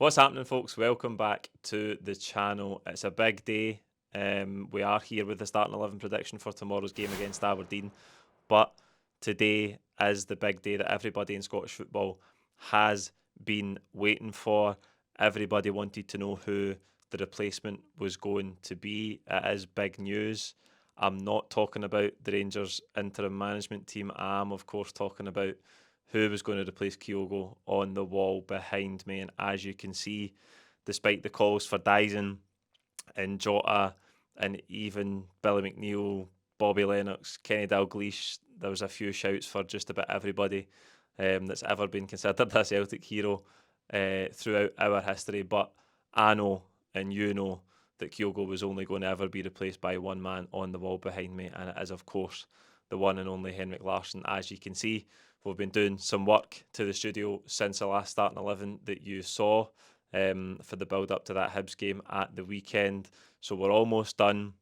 What's happening, folks? Welcome back to the channel. It's a big day. We are here with the starting 11 prediction for tomorrow's game against Aberdeen. But today is the big day that everybody in Scottish football has been waiting for. Everybody wanted to know who the replacement was going to be. It is big news. I'm not talking about the Rangers interim management team. I am, of course, talking about who was going to replace Kyogo on the wall behind me. And as you can see, despite the calls for Dyson and Jota and even Billy McNeil, Bobby Lennox, Kenny Dalglish, there was a few shouts for just about everybody that's ever been considered a Celtic hero throughout our history. But I know, and you know, that Kyogo was only going to ever be replaced by one man on the wall behind me, and it is, of course, the one and only Henrik Larsson. As you can see, we've been doing some work to the studio since the last starting 11 that you saw for the build up to that Hibs game at the weekend. So we're almost done.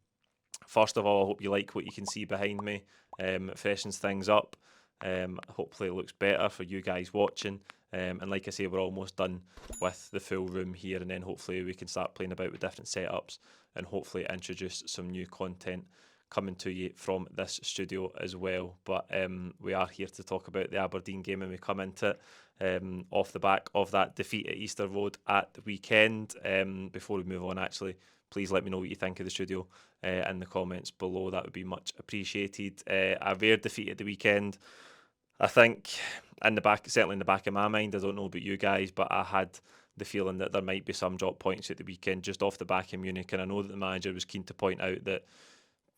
First of all, I hope you like what you can see behind me. It freshens things up. Hopefully, it looks better for you guys watching. And like I say, we're almost done with the full room here, and then hopefully we can start playing about with different setups and hopefully introduce some new content coming to you from this studio as well. But we are here to talk about the Aberdeen game, and we come into it off the back of that defeat at Easter Road at the weekend. Before we move on, actually, please let me know what you think of the studio in the comments below. That would be much appreciated. A rare defeat at the weekend. I think certainly in the back of my mind, I don't know about you guys, but I had the feeling that there might be some drop points at the weekend just off the back of Munich. And I know that the manager was keen to point out that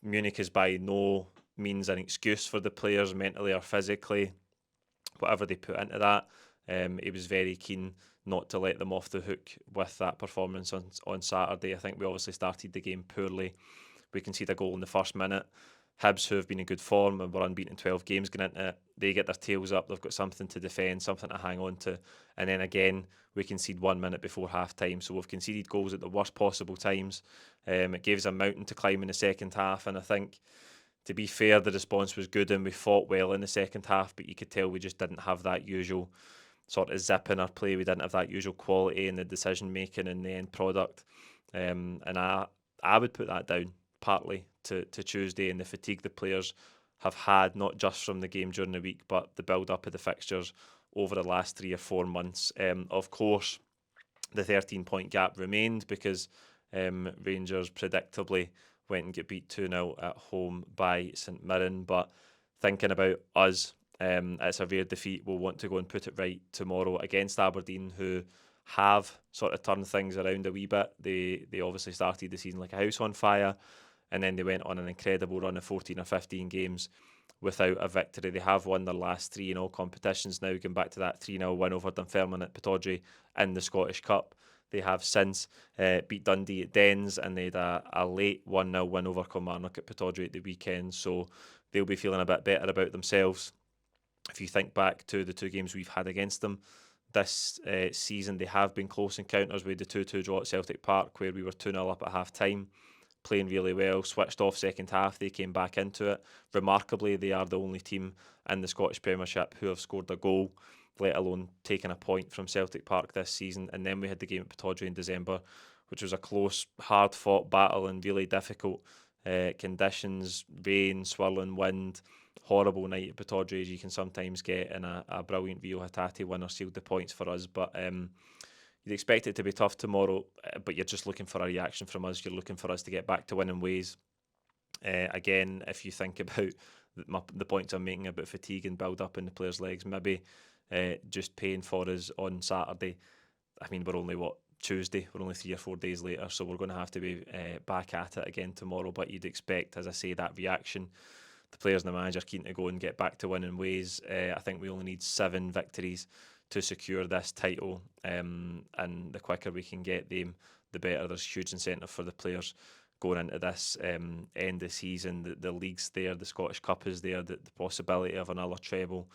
Munich is by no means an excuse for the players mentally or physically, whatever they put into that. He was very keen not to let them off the hook with that performance on Saturday. I think we obviously started the game poorly. We conceded a goal in the first minute. Hibs, who have been in good form and were unbeaten in 12 games going into it, they get their tails up. They've got something to defend, something to hang on to. And then again, we concede 1 minute before half time. So we've conceded goals at the worst possible times. It gave us a mountain to climb in the second half. And I think, to be fair, the response was good and we fought well in the second half, but you could tell we just didn't have that usual sort of zip in our play. We didn't have that usual quality in the decision making and the end product. And I would put that down partly to Tuesday and the fatigue the players have had, not just from the game during the week, but the build up of the fixtures over the last 3 or 4 months. Of course, the 13-point gap remained because Rangers predictably went and get beat 2-0 at home by St Mirren. But thinking about us, it's a rare defeat. We'll want to go and put it right tomorrow against Aberdeen, who have sort of turned things around a wee bit. They obviously started the season like a house on fire, and then they went on an incredible run of 14 or 15 games without a victory. They have won their last 3 in all competitions now, going back to that 3-0 win over Dunfermline at Pittodrie in the Scottish Cup. They have since beat Dundee at Dens, and they had a late 1-0 win over Kilmarnock at Pittodrie at the weekend, so they'll be feeling a bit better about themselves. If you think back to the 2 games we've had against them this season, they have been close encounters. With the 2-2 draw at Celtic Park, where we were 2-0 up at half-time, playing really well, switched off second half, they came back into it. Remarkably, they are the only team in the Scottish Premiership who have scored a goal, let alone taken a point from Celtic Park this season. And then we had the game at Pittodrie in December, which was a close, hard-fought battle in really difficult conditions, rain, swirling wind, horrible night at Pittodrie as you can sometimes get, and a brilliant Rio Hatate winner sealed the points for us. But you'd expect it to be tough tomorrow, but you're just looking for a reaction from us. You're looking for us to get back to winning ways. Again, if you think about the points I'm making about fatigue and build up in the players' legs, maybe just paying for us on Saturday. I mean, we're only, Tuesday? We're only 3 or 4 days later, so we're going to have to be back at it again tomorrow. But you'd expect, as I say, that reaction. The players and the manager keen to go and get back to winning ways. I think we only need 7 victories to secure this title, and the quicker we can get them, the better. There's huge incentive for the players going into this end of season. The league's there, the Scottish Cup is there, the possibility of another treble.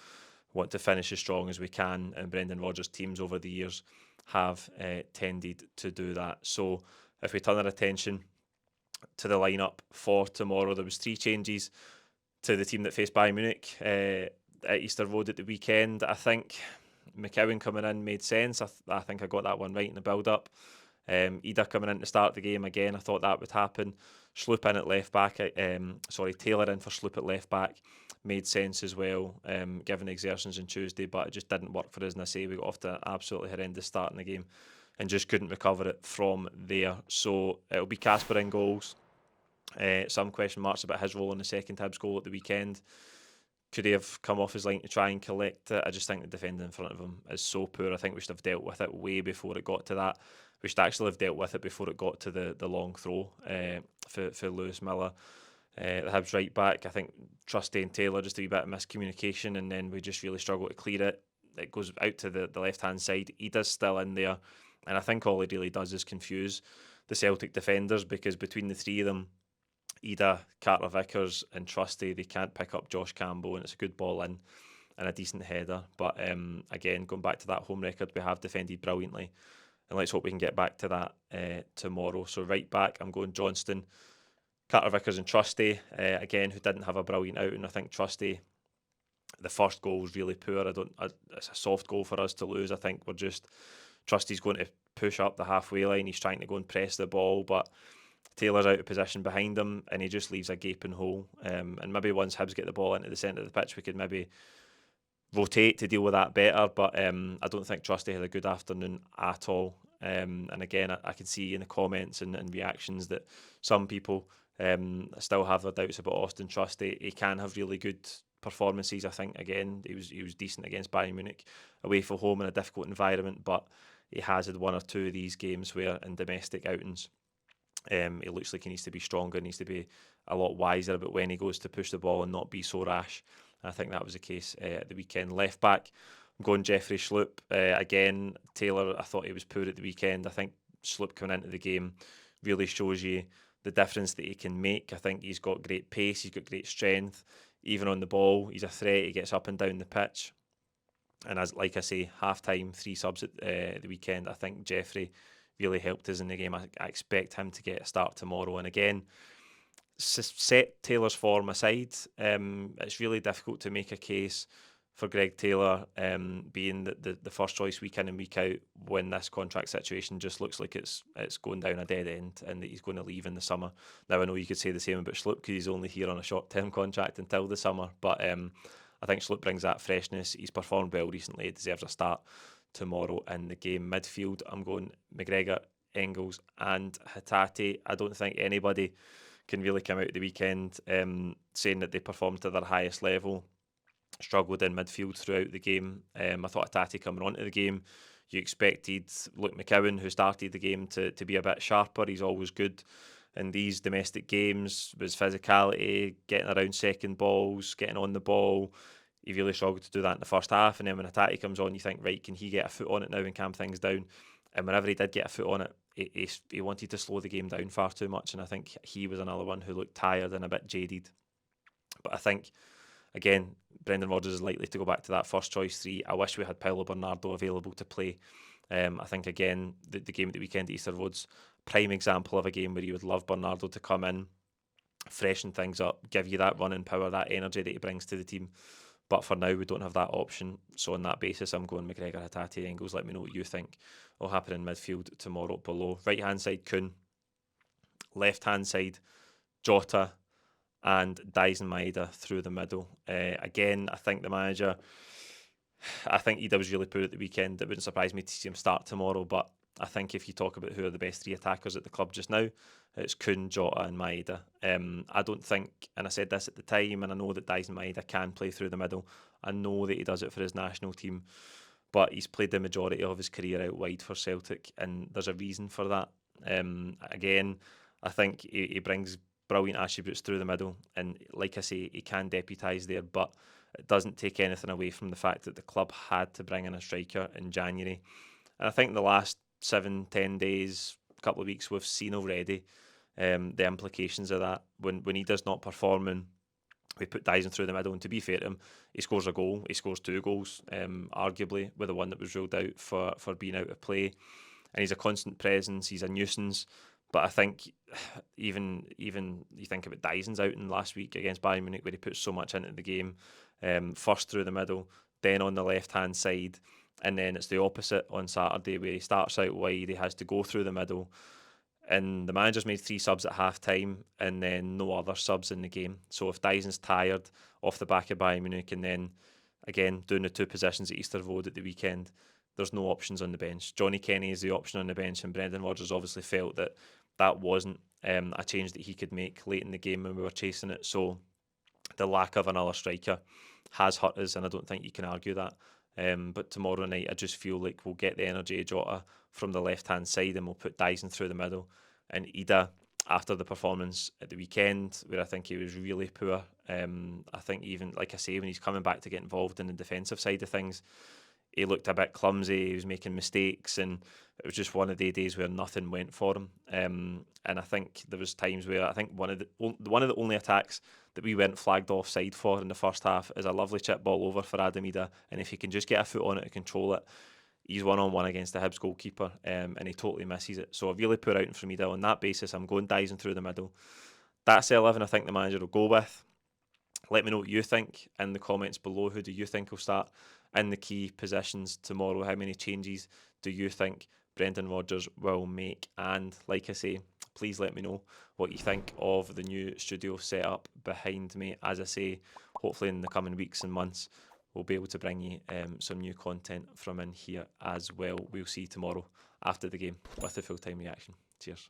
Want to finish as strong as we can, and Brendan Rodgers' teams over the years have tended to do that. So if we turn our attention to the lineup for tomorrow, there was 3 changes to the team that faced Bayern Munich at Easter Road at the weekend. I think McCowan coming in made sense. I think I got that one right in the build-up. Ida coming in to start the game again, I thought that would happen. Sloop in at left back, Taylor in for Sloop at left back made sense as well, given the exertions on Tuesday, but it just didn't work for us. And I say we got off to an absolutely horrendous start in the game and just couldn't recover it from there. So it'll be Casper in goals. Some question marks about his role in the second Hibs goal at the weekend. Could he have come off his line to try and collect it? I just think the defending in front of him is so poor. I think we should have dealt with it way before it got to that. We should actually have dealt with it before it got to the long throw for Lewis Miller. The Hibs right back, I think Trusty and Taylor, just a wee bit of miscommunication, and then we just really struggle to clear it. It goes out to the left-hand side. Ida's still in there, and I think all he really does is confuse the Celtic defenders, because between the three of them, Ida, Carter Vickers and Trusty, they can't pick up Josh Campbell, and it's a good ball in and a decent header. But again, going back to that home record, we have defended brilliantly, and let's hope we can get back to that tomorrow. So right back, I'm going Johnston, Carter Vickers and Trusty, again, who didn't have a brilliant outing. I think Trusty, the first goal was really poor. It's a soft goal for us to lose. I think Trusty's going to push up the halfway line. He's trying to go and press the ball, but Taylor's out of position behind him, and he just leaves a gaping hole. And maybe once Hibs get the ball into the centre of the pitch, we could maybe rotate to deal with that better. But I don't think Trusty had a good afternoon at all. And again, I can see in the comments and reactions that some people still have their doubts about Austin Trusty. He can have really good performances. I think again he was decent against Bayern Munich away from home in a difficult environment, but he has had one or two of these games where in domestic outings he looks like he needs to be stronger, needs to be a lot wiser about when he goes to push the ball and not be so rash. And I think that was the case at the weekend. Left back, I'm going Jeffrey Sloop. Again, Taylor, I thought he was poor at the weekend. I think Sloop coming into the game really shows you the difference that he can make. I think he's got great pace, he's got great strength. Even on the ball, he's a threat. He gets up and down the pitch. And as like I say, half-time, 3 subs at the weekend. I think Jeffrey really helped us in the game. I expect him to get a start tomorrow. And again, set Taylor's form aside, it's really difficult to make a case for Greg Taylor being the first choice week in and week out when this contract situation just looks like it's going down a dead end and that he's going to leave in the summer. Now, I know you could say the same about Sloop because he's only here on a short-term contract until the summer, but I think Sloop brings that freshness. He's performed well recently. He deserves a start tomorrow in the game. Midfield, I'm going McGregor, Engels and Hatate. I don't think anybody can really come out the weekend saying that they performed to their highest level. Struggled in midfield throughout the game. I thought Hatate coming onto the game, you expected Luke McCowan, who started the game, to be a bit sharper. He's always good in these domestic games, with his physicality, getting around second balls, getting on the ball. He really struggled to do that in the first half, and then when Hatate comes on, you think, right, can he get a foot on it now and calm things down? And whenever he did get a foot on it, he wanted to slow the game down far too much, and I think he was another one who looked tired and a bit jaded. But I think, again, Brendan Rodgers is likely to go back to that first choice 3. I wish we had Paulo Bernardo available to play. I think, again, the game at the weekend at Easter Road's prime example of a game where you would love Bernardo to come in, freshen things up, give you that running power, that energy that he brings to the team. But for now, we don't have that option. So on that basis, I'm going McGregor, Hatate, Engels. Let me know what you think will happen in midfield tomorrow below. Right-hand side, Kuhn. Left-hand side, Jota and Dyson Maeda through the middle. Again, I think the manager, I think Ida was really poor at the weekend. It wouldn't surprise me to see him start tomorrow, but I think if you talk about who are the best 3 attackers at the club just now, it's Kuhn, Jota and Maeda. I don't think, and I said this at the time, and I know that Dyson Maeda can play through the middle. I know that he does it for his national team, but he's played the majority of his career out wide for Celtic, and there's a reason for that. Again, I think he brings brilliant attributes through the middle, and like I say, he can deputise there, but it doesn't take anything away from the fact that the club had to bring in a striker in January. And I think in the last 7-10 days, couple of weeks, we've seen already the implications of that. When he does not perform and we put Dyson through the middle, and to be fair to him, he scores a goal, he scores 2 goals, arguably, with the one that was ruled out for being out of play. And he's a constant presence, he's a nuisance. But I think even you think about Dyson's outing last week against Bayern Munich, where he puts so much into the game, first through the middle, then on the left-hand side, And then it's the opposite on Saturday, where he starts out wide, he has to go through the middle, and the manager's made 3 subs at half time and then no other subs in the game. So if Dyson's tired off the back of Bayern Munich and then again doing the 2 positions at Easter Road at the weekend, there's no options on the bench. Johnny Kenny is the option on the bench, and Brendan Rodgers obviously felt that that wasn't a change that he could make late in the game when we were chasing it. So the lack of another striker has hurt us, and I don't think you can argue that. But tomorrow night, I just feel like we'll get the energy of Jota from the left-hand side and we'll put Dyson through the middle. And Ida, after the performance at the weekend, where I think he was really poor, I think even, like I say, when he's coming back to get involved in the defensive side of things, he looked a bit clumsy, he was making mistakes, and it was just one of the days where nothing went for him. And I think there was times where I think one of the only attacks that we weren't flagged offside for in the first half is a lovely chip ball over for Adam Ida, and if he can just get a foot on it to control it, he's one-on-one against the Hibs goalkeeper, and he totally misses it. So a really poor outing from Ida. On that basis, I'm going Dyson through the middle. That's the 11 I think the manager will go with. Let me know what you think in the comments below. Who do you think will start in the key positions tomorrow? How many changes do you think Brendan Rodgers will make? And like I say, please let me know what you think of the new studio setup behind me. As I say, hopefully in the coming weeks and months, we'll be able to bring you some new content from in here as well. We'll see you tomorrow after the game with the full-time reaction. Cheers.